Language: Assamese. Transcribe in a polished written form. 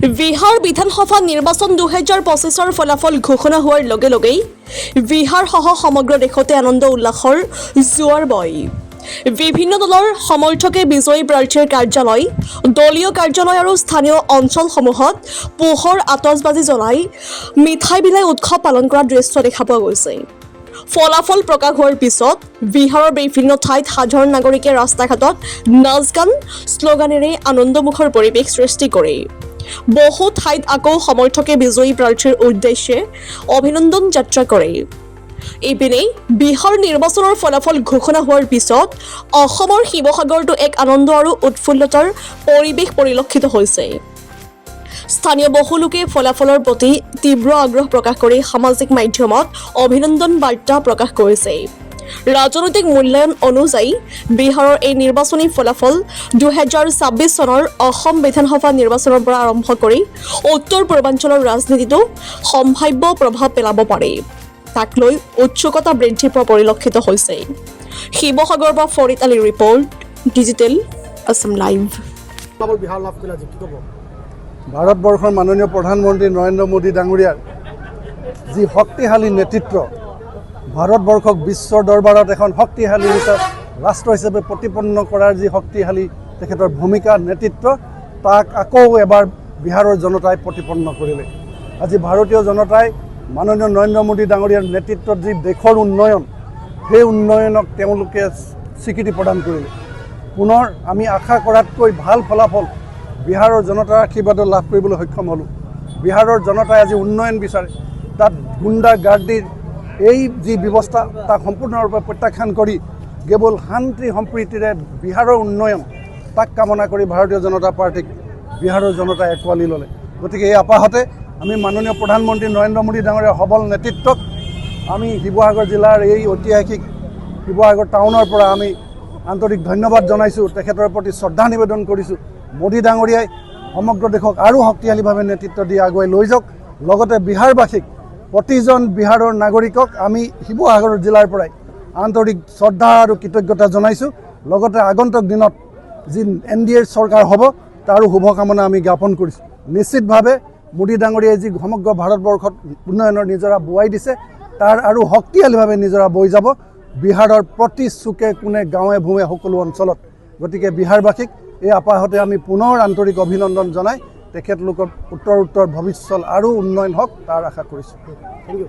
বিহাৰ বিধানসভা নিৰ্বাচন 2025ৰ ফলাফল ঘোষণা হোৱাৰ লগে লগেই বিহাৰসহ সমগ্ৰ দেশতে আনন্দ উল্লাসৰ জোৱাৰ বয়। বিভিন্ন দলৰ সমৰ্থকে বিজয়ী প্ৰাৰ্থীৰ কাৰ্যালয়, দলীয় কাৰ্যালয় আৰু স্থানীয় অঞ্চলসমূহত পোহৰ আতচবাজি জ্বলাই মিঠাই বিলাই উৎসৱ পালন কৰা দৃশ্য দেখা পোৱা গৈছে। ফলাফল প্ৰকাশ হোৱাৰ পিছত বিহাৰৰ বিভিন্ন ঠাইত সাধাৰণ নাগৰিকে ৰাস্তা ঘাটত নাচ গান শ্লোগানেৰে আনন্দমুখৰ পৰিৱেশ সৃষ্টি কৰে। বহু ঠাইত আকৌ সমৰ্থকে বিজয়ী প্ৰাৰ্থীৰ উদ্দেশ্যে অভিনন্দন যাত্ৰা কৰে। ইপিনে বিহাৰ নিৰ্বাচনৰ ফলাফল ঘোষণা হোৱাৰ পিছত অসমৰ শিৱসাগৰতো এক আনন্দ আৰু উৎফুল্লতাৰ পৰিৱেশ পৰিলক্ষিত হৈছে। স্থানীয় বহু লোকে ফলাফলৰ প্ৰতি তীব্ৰ আগ্ৰহ প্ৰকাশ কৰি সামাজিক মাধ্যমত অভিনন্দন বাৰ্তা প্ৰকাশ কৰিছে। ৰাজনৈতিক মূল্যায়ন অনুযায়ী বিহাৰৰ এই নিৰ্বাচনী ফলাফল 2026 চনৰ অসম বিধানসভা নিৰ্বাচনৰ পৰা আৰম্ভ কৰি উত্তৰ পূৰ্বাঞ্চলৰ ৰাজনীতিতো সম্ভাৱ্য প্ৰভাৱ পেলাব পাৰে। তাক লৈ উৎসুকতা বৃদ্ধি পোৱা পৰিলক্ষিত হৈছে। শিৱসাগৰৰ পৰা ফৰিদ আলীৰ ৰিপৰ্ট, ডিজিটেল আছাম লাইভ। ভাৰতবৰ্ষৰ মাননীয় প্ৰধানমন্ত্ৰী নৰেন্দ্ৰ মোদী ডাঙৰীয়াৰ যি শক্তিশালী নেতৃত্ব, ভাৰতবৰ্ষক বিশ্বৰ দৰবাৰত এখন শক্তিশালী ৰাষ্ট্ৰ হিচাপে প্ৰতিপন্ন কৰাৰ যি শক্তিশালী তেখেতৰ ভূমিকা, নেতৃত্ব, তাক আকৌ এবাৰ বিহাৰৰ জনতাই প্ৰতিপন্ন কৰিলে। আজি ভাৰতীয় জনতাই মাননীয় নৰেন্দ্ৰ মোদী ডাঙৰীয়াৰ নেতৃত্বত যি দেশৰ উন্নয়ন, সেই উন্নয়নক তেওঁলোকে স্বীকৃতি প্ৰদান কৰিলে। পুনৰ আমি আশা কৰাতকৈ ভাল ফলাফল বিহাৰৰ জনতাৰ আশীৰ্বাদত লাভ কৰিবলৈ সক্ষম হ'লোঁ। বিহাৰৰ জনতাই আজি উন্নয়ন বিচাৰে, তাত গুণ্ডা গাৰ্দিৰ এই যি ব্যৱস্থা তাক সম্পূৰ্ণৰূপে প্ৰত্যাখ্যান কৰি কেৱল শান্তি সম্প্ৰীতিৰে বিহাৰৰ উন্নয়ন তাক কামনা কৰি ভাৰতীয় জনতা পাৰ্টীক বিহাৰৰ জনতাই আঁকোৱালি ল'লে। গতিকে এই আপাহতে আমি মাননীয় প্ৰধানমন্ত্ৰী নৰেন্দ্ৰ মোদী ডাঙৰীয়াৰ সবল নেতৃত্বক আমি শিৱসাগৰ জিলাৰ এই ঐতিহাসিক শিৱসাগৰ টাউনৰ পৰা আমি আন্তৰিক ধন্যবাদ জনাইছোঁ, তেখেতৰ প্ৰতি শ্ৰদ্ধা নিবেদন কৰিছোঁ। মোদী ডাঙৰীয়াই সমগ্ৰ দেশক আৰু শক্তিশালীভাৱে নেতৃত্ব দি আগুৱাই লৈ যাওক। লগতে বিহাৰবাসীক, প্ৰতিজন বিহাৰৰ নাগৰিকক আমি শিৱসাগৰ জিলাৰ পৰাই আন্তৰিক শ্ৰদ্ধা আৰু কৃতজ্ঞতা জনাইছোঁ। লগতে আগন্তুক দিনত যি NDA চৰকাৰ হ'ব তাৰো শুভকামনা আমি জ্ঞাপন কৰিছোঁ। নিশ্চিতভাৱে মোদী ডাঙৰীয়াই যি সমগ্ৰ ভাৰতবৰ্ষত উন্নয়নৰ নিজৰা বোৱাই দিছে, তাৰ আৰু শক্তিশালীভাৱে নিজৰা বৈ যাব বিহাৰৰ প্ৰতি চুকে কোণে, গাঁৱে ভূঞে, সকলো অঞ্চলত। গতিকে বিহাৰবাসীক এই আপাহতে আমি পুনৰ আন্তৰিক অভিনন্দন জনাই তেখেতলোকৰ উত্তৰ ভৱিষ্যত আৰু উন্নয়ন হওক তাৰ আশা কৰিছোঁ। Thank U.